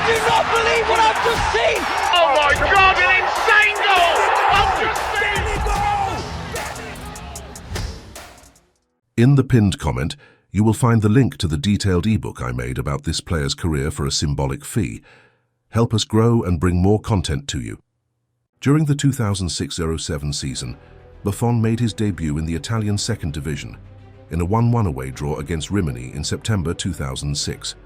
do not believe what I've just seen! Oh my God, an insane goal! I've just seen it! In the pinned comment, you will find the link to the detailed ebook I made about this player's career for a symbolic fee. Help us grow and bring more content to you. During the 2006-07 season, Buffon made his debut in the Italian Second Division in a 1-1 away draw against Rimini in September 2006.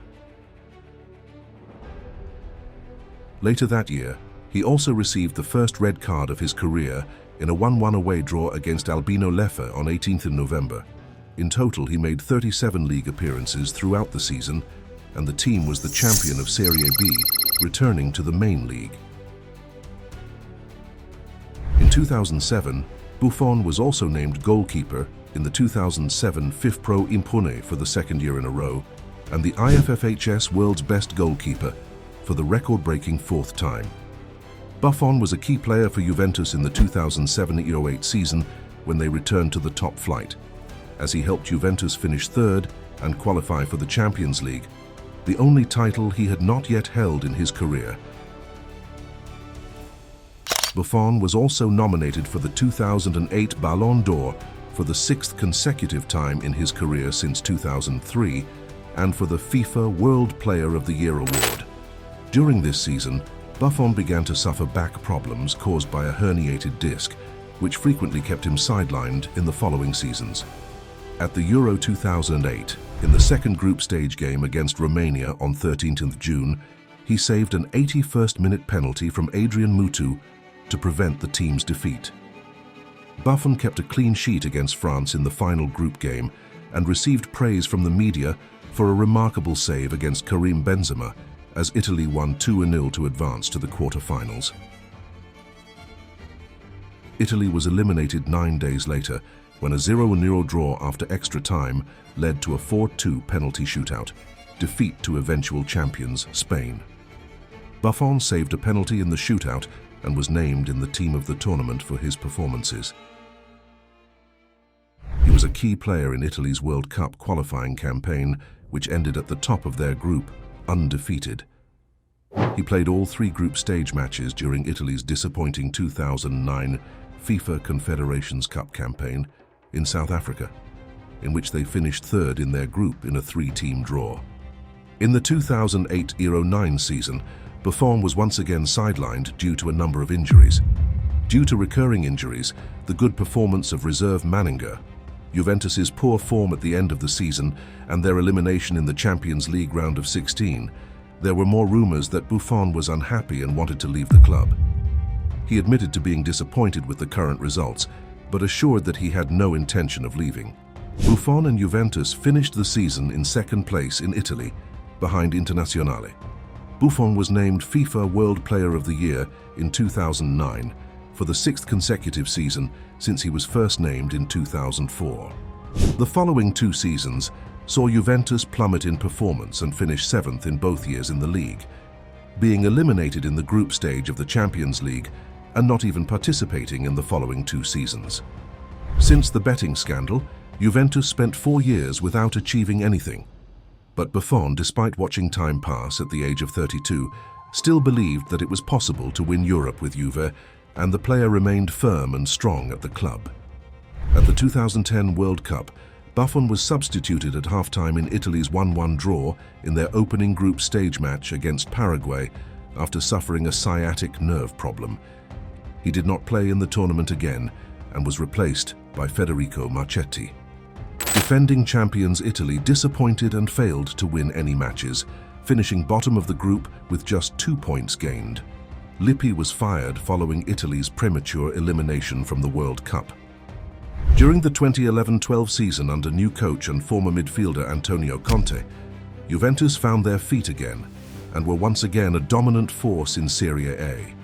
Later that year, he also received the first red card of his career in a 1-1 away draw against Albino Leffe on 18th November. In total, he made 37 league appearances throughout the season, and the team was the champion of Serie B, returning to the main league. In 2007, Buffon was also named goalkeeper in the 2007 FIFPro Impone for the second year in a row, and the IFFHS World's Best Goalkeeper for the record-breaking fourth time. Buffon was a key player for Juventus in the 2007-08 season when they returned to the top flight, as he helped Juventus finish third and qualify for the Champions League, the only title he had not yet held in his career. Buffon was also nominated for the 2008 Ballon d'Or for the sixth consecutive time in his career since 2003, and for the FIFA World Player of the Year award. During this season, Buffon began to suffer back problems caused by a herniated disc, which frequently kept him sidelined in the following seasons. At the Euro 2008, in the second group stage game against Romania on 13th June, he saved an 81st minute penalty from Adrian Mutu to prevent the team's defeat. Buffon kept a clean sheet against France in the final group game and received praise from the media for a remarkable save against Karim Benzema as Italy won 2-0 to advance to the quarter-finals. Italy was eliminated 9 days later when a 0-0 draw after extra time led to a 4-2 penalty shootout, defeat to eventual champions Spain. Buffon saved a penalty in the shootout and was named in the team of the tournament for his performances. He was a key player in Italy's World Cup qualifying campaign, which ended at the top of their group, undefeated. He played all 3 group stage matches during Italy's disappointing 2009 FIFA Confederations Cup campaign in South Africa, in which they finished third in their group in a 3-team draw. In the 2008-09 season, Buffon was once again sidelined due to a number of injuries. Due to recurring injuries, the good performance of reserve Manninger, Juventus's poor form at the end of the season, and their elimination in the Champions League round of 16, there were more rumors that Buffon was unhappy and wanted to leave the club. He admitted to being disappointed with the current results, but assured that he had no intention of leaving. Buffon and Juventus finished the season in second place in Italy, behind Internazionale. Buffon was named FIFA World Player of the Year in 2009 for the 6th consecutive season since he was first named in 2004. The following 2 seasons saw Juventus plummet in performance and finish 7th in both years in the league, being eliminated in the group stage of the Champions League and not even participating in the following 2 seasons. Since the betting scandal, Juventus spent 4 years without achieving anything. But Buffon, despite watching time pass at the age of 32, still believed that it was possible to win Europe with Juve, and the player remained firm and strong at the club. At the 2010 World Cup, Buffon was substituted at halftime in Italy's 1-1 draw in their opening group stage match against Paraguay after suffering a sciatic nerve problem. He did not play in the tournament again and was replaced by Federico Marchetti. Defending champions Italy disappointed and failed to win any matches, finishing bottom of the group with just 2 points gained. Lippi was fired following Italy's premature elimination from the World Cup. During the 2011-12 season under new coach and former midfielder Antonio Conte, Juventus found their feet again and were once again a dominant force in Serie A.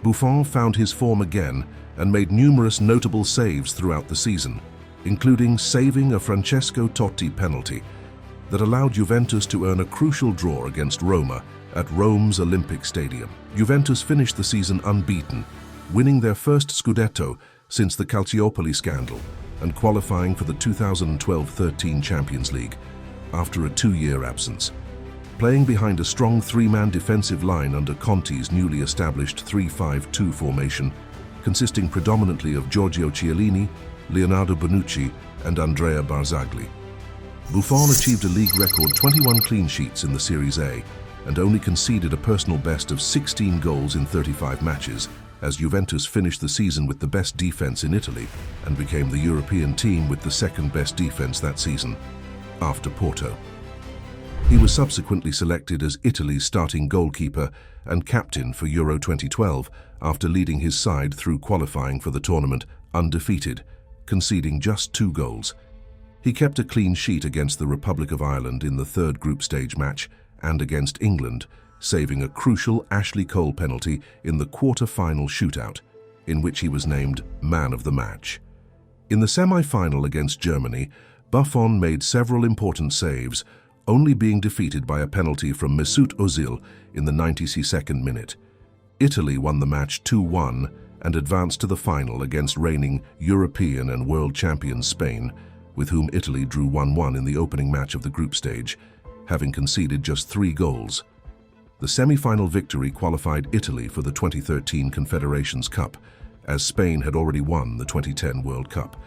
Buffon found his form again and made numerous notable saves throughout the season, including saving a Francesco Totti penalty that allowed Juventus to earn a crucial draw against Roma at Rome's Olympic Stadium. Juventus finished the season unbeaten, winning their first Scudetto since the Calciopoli scandal and qualifying for the 2012-13 Champions League after a 2-year absence. Playing behind a strong three-man defensive line under Conte's newly established 3-5-2 formation, consisting predominantly of Giorgio Chiellini, Leonardo Bonucci, and Andrea Barzagli. Buffon achieved a league record 21 clean sheets in the Series A and only conceded a personal best of 16 goals in 35 matches, as Juventus finished the season with the best defense in Italy and became the European team with the second-best defense that season, after Porto. He was subsequently selected as Italy's starting goalkeeper and captain for Euro 2012 after leading his side through qualifying for the tournament undefeated, conceding just 2 goals. He kept a clean sheet against the Republic of Ireland in the third group stage match and against England, saving a crucial Ashley Cole penalty in the quarter-final shootout, in which he was named man of the match. In the semi-final against Germany, Buffon made several important saves, only being defeated by a penalty from Mesut Ozil in the 92nd minute. Italy won the match 2-1 and advanced to the final against reigning European and world champions Spain, with whom Italy drew 1-1 in the opening match of the group stage, having conceded just 3 goals. The semi-final victory qualified Italy for the 2013 Confederations Cup, as Spain had already won the 2010 World Cup.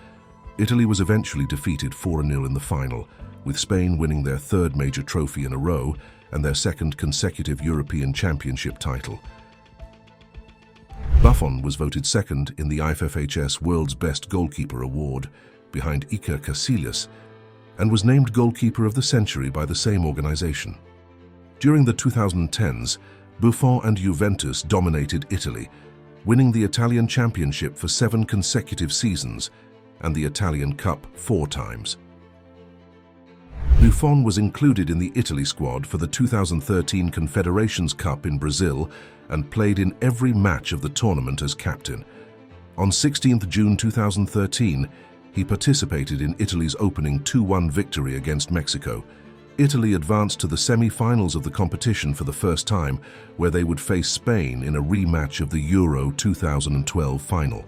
Italy was eventually defeated 4-0 in the final, with Spain winning their 3rd major trophy in a row and their 2nd consecutive European Championship title. Buffon was voted 2nd in the IFFHS World's Best Goalkeeper Award, behind Iker Casillas, and was named Goalkeeper of the Century by the same organization. During the 2010s, Buffon and Juventus dominated Italy, winning the Italian Championship for 7 consecutive seasons and the Italian Cup 4 times. Buffon was included in the Italy squad for the 2013 Confederations Cup in Brazil and played in every match of the tournament as captain. On 16th June 2013, he participated in Italy's opening 2-1 victory against Mexico. Italy advanced to the semi-finals of the competition for the first time, where they would face Spain in a rematch of the Euro 2012 final.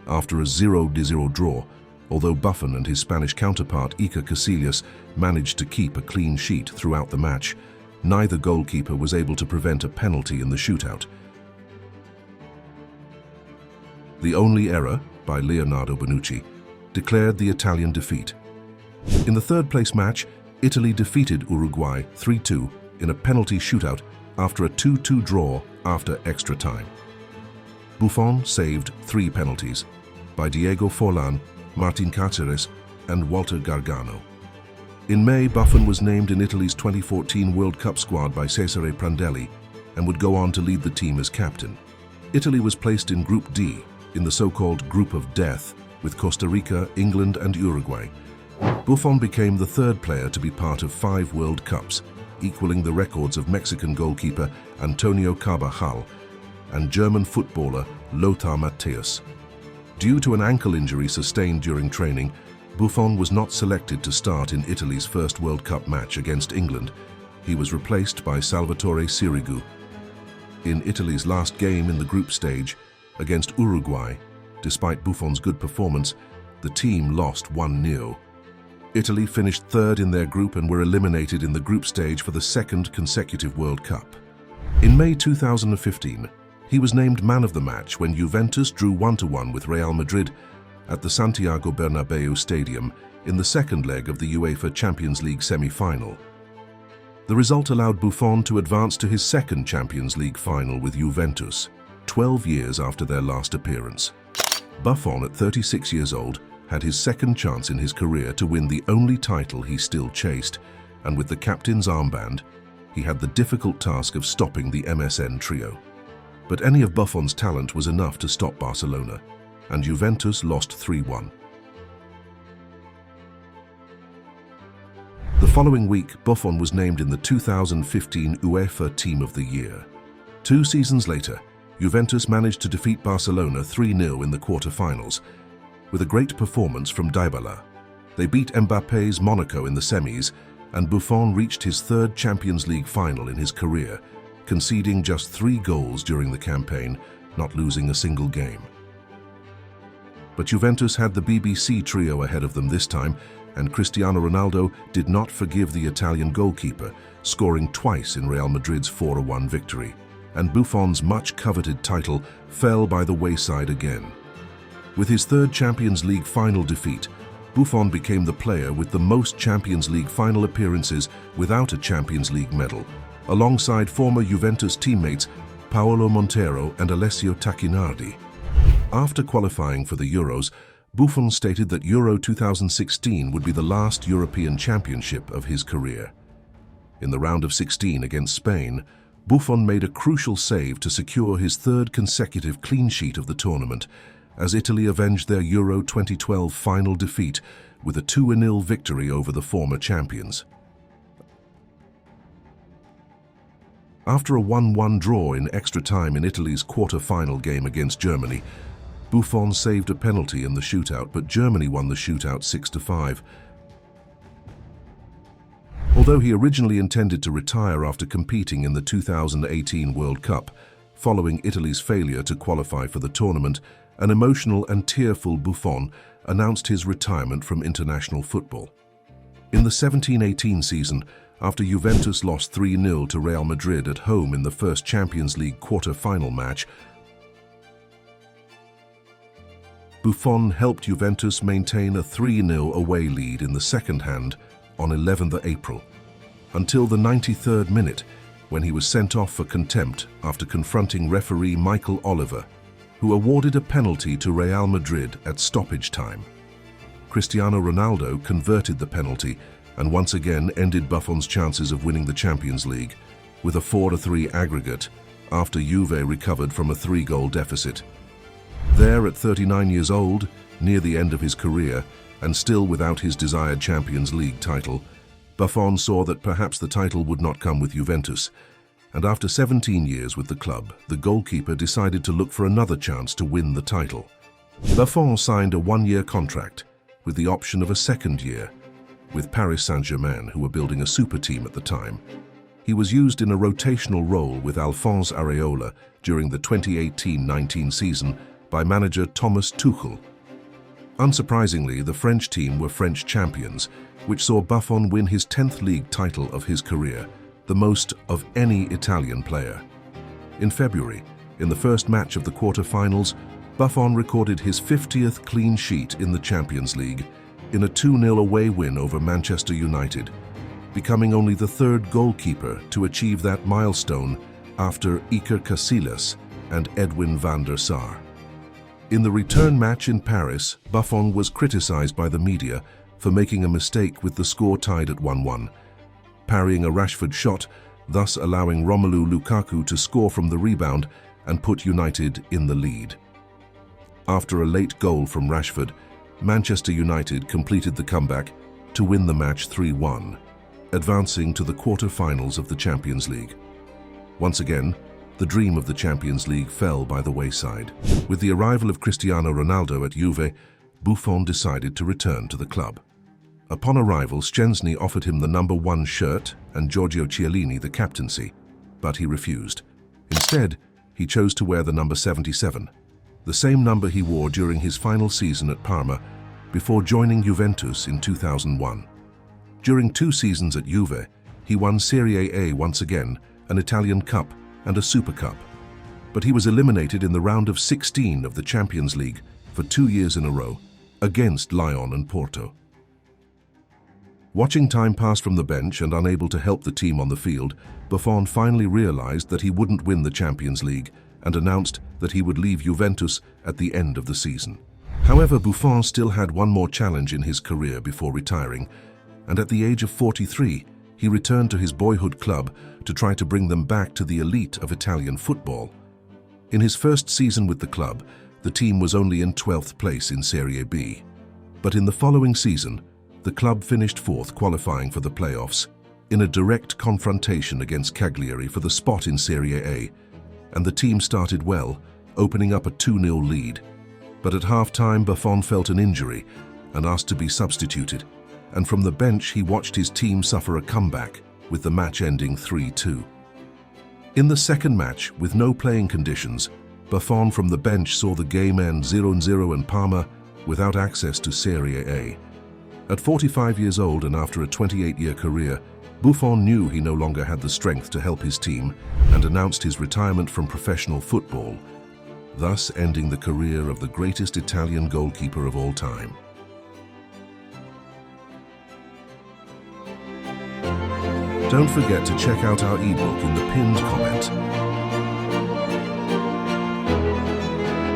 After a 0-0 draw, although Buffon and his Spanish counterpart Iker Casillas managed to keep a clean sheet throughout the match, neither goalkeeper was able to prevent a penalty in the shootout. The only error, by Leonardo Bonucci, declared the Italian defeat. In the 3rd place match, Italy defeated Uruguay 3-2 in a penalty shootout after a 2-2 draw after extra time. Buffon saved 3 penalties by Diego Forlan, Martin Cáceres, and Walter Gargano. In May, Buffon was named in Italy's 2014 World Cup squad by Cesare Prandelli and would go on to lead the team as captain. Italy was placed in Group D, in the so-called Group of Death, with Costa Rica, England, and Uruguay. Buffon became the 3rd player to be part of 5 World Cups, equaling the records of Mexican goalkeeper Antonio Carvajal and German footballer Lothar Matthäus. Due to an ankle injury sustained during training, Buffon was not selected to start in Italy's first World Cup match against England. He was replaced by Salvatore Sirigu. In Italy's last game in the group stage, against Uruguay, despite Buffon's good performance, the team lost 1-0. Italy finished 3rd in their group and were eliminated in the group stage for the 2nd consecutive World Cup. In May 2015, he was named man of the match when Juventus drew 1-1 with Real Madrid at the Santiago Bernabeu Stadium in the 2nd leg of the UEFA Champions League semi-final. The result allowed Buffon to advance to his 2nd Champions League final with Juventus, 12 years after their last appearance. Buffon, at 36 years old, had his 2nd chance in his career to win the only title he still chased, and with the captain's armband, he had the difficult task of stopping the MSN trio. But any of Buffon's talent was enough to stop Barcelona, and Juventus lost 3-1. The following week, Buffon was named in the 2015 UEFA Team of the Year. 2 seasons later, Juventus managed to defeat Barcelona 3-0 in the quarter-finals, with a great performance from Dybala. They beat Mbappé's Monaco in the semis, and Buffon reached his 3rd Champions League final in his career, conceding just 3 goals during the campaign, not losing a single game. But Juventus had the BBC trio ahead of them this time, and Cristiano Ronaldo did not forgive the Italian goalkeeper, scoring twice in Real Madrid's 4-1 victory, and Buffon's much-coveted title fell by the wayside again. With his third Champions League final defeat, Buffon became the player with the most Champions League final appearances without a Champions League medal, alongside former Juventus teammates Paolo Montero and Alessio Tacchinardi. After qualifying for the Euros, Buffon stated that Euro 2016 would be the last European championship of his career. In the round of 16 against Spain, Buffon made a crucial save to secure his third consecutive clean sheet of the tournament, as Italy avenged their Euro 2012 final defeat with a 2-0 victory over the former champions. After a 1-1 draw in extra time in Italy's quarter-final game against Germany, Buffon saved a penalty in the shootout, but Germany won the shootout 6-5. Although he originally intended to retire after competing in the 2018 World Cup, following Italy's failure to qualify for the tournament, an emotional and tearful Buffon announced his retirement from international football. In the 17-18 season, after Juventus lost 3-0 to Real Madrid at home in the first Champions League quarter-final match, Buffon helped Juventus maintain a 3-0 away lead in the second hand on 11th April, until the 93rd minute, when he was sent off for contempt after confronting referee Michael Oliver, who awarded a penalty to Real Madrid at stoppage time. Cristiano Ronaldo converted the penalty and once again ended Buffon's chances of winning the Champions League with a 4-3 aggregate after Juve recovered from a 3-goal deficit. There, at 39 years old, near the end of his career, and still without his desired Champions League title, Buffon saw that perhaps the title would not come with Juventus, and after 17 years with the club, the goalkeeper decided to look for another chance to win the title. Buffon signed a 1-year contract, with the option of a second year, with Paris Saint-Germain, who were building a super team at the time. He was used in a rotational role with Alphonse Areola during the 2018-19 season by manager Thomas Tuchel. Unsurprisingly, the French team were French champions, which saw Buffon win his 10th league title of his career, the most of any Italian player. In February, in the first match of the quarter-finals, Buffon recorded his 50th clean sheet in the Champions League in a 2-0 away win over Manchester United, becoming only the third goalkeeper to achieve that milestone after Iker Casillas and Edwin van der Sar. In the return match in Paris, Buffon was criticized by the media for making a mistake with the score tied at 1-1, parrying a Rashford shot, thus allowing Romelu Lukaku to score from the rebound and put United in the lead. After a late goal from Rashford, Manchester United completed the comeback to win the match 3-1, advancing to the quarter-finals of the Champions League. Once again, the dream of the Champions League fell by the wayside. With the arrival of Cristiano Ronaldo at Juve, Buffon decided to return to the club. Upon arrival, Szczęsny offered him the number 1 shirt and Giorgio Chiellini the captaincy, but he refused. Instead, he chose to wear the number 77, the same number he wore during his final season at Parma before joining Juventus in 2001. During 2 seasons at Juve, he won Serie A once again, an Italian Cup and a Super Cup, but he was eliminated in the round of 16 of the Champions League for 2 years in a row against Lyon and Porto. Watching time pass from the bench and unable to help the team on the field, Buffon finally realized that he wouldn't win the Champions League and announced that he would leave Juventus at the end of the season. However, Buffon still had one more challenge in his career before retiring, and at the age of 43, he returned to his boyhood club to try to bring them back to the elite of Italian football. In his first season with the club, the team was only in 12th place in Serie B. But in the following season, the club finished 4th, qualifying for the playoffs, in a direct confrontation against Cagliari for the spot in Serie A, and the team started well, opening up a 2-0 lead. But at half-time, Buffon felt an injury and asked to be substituted, and from the bench he watched his team suffer a comeback, with the match ending 3-2. In the second match, with no playing conditions, Buffon from the bench saw the game end 0-0 in Parma without access to Serie A, At 45 years old and after a 28-year career, Buffon knew he no longer had the strength to help his team and announced his retirement from professional football, thus ending the career of the greatest Italian goalkeeper of all time. Don't forget to check out our ebook in the pinned comment.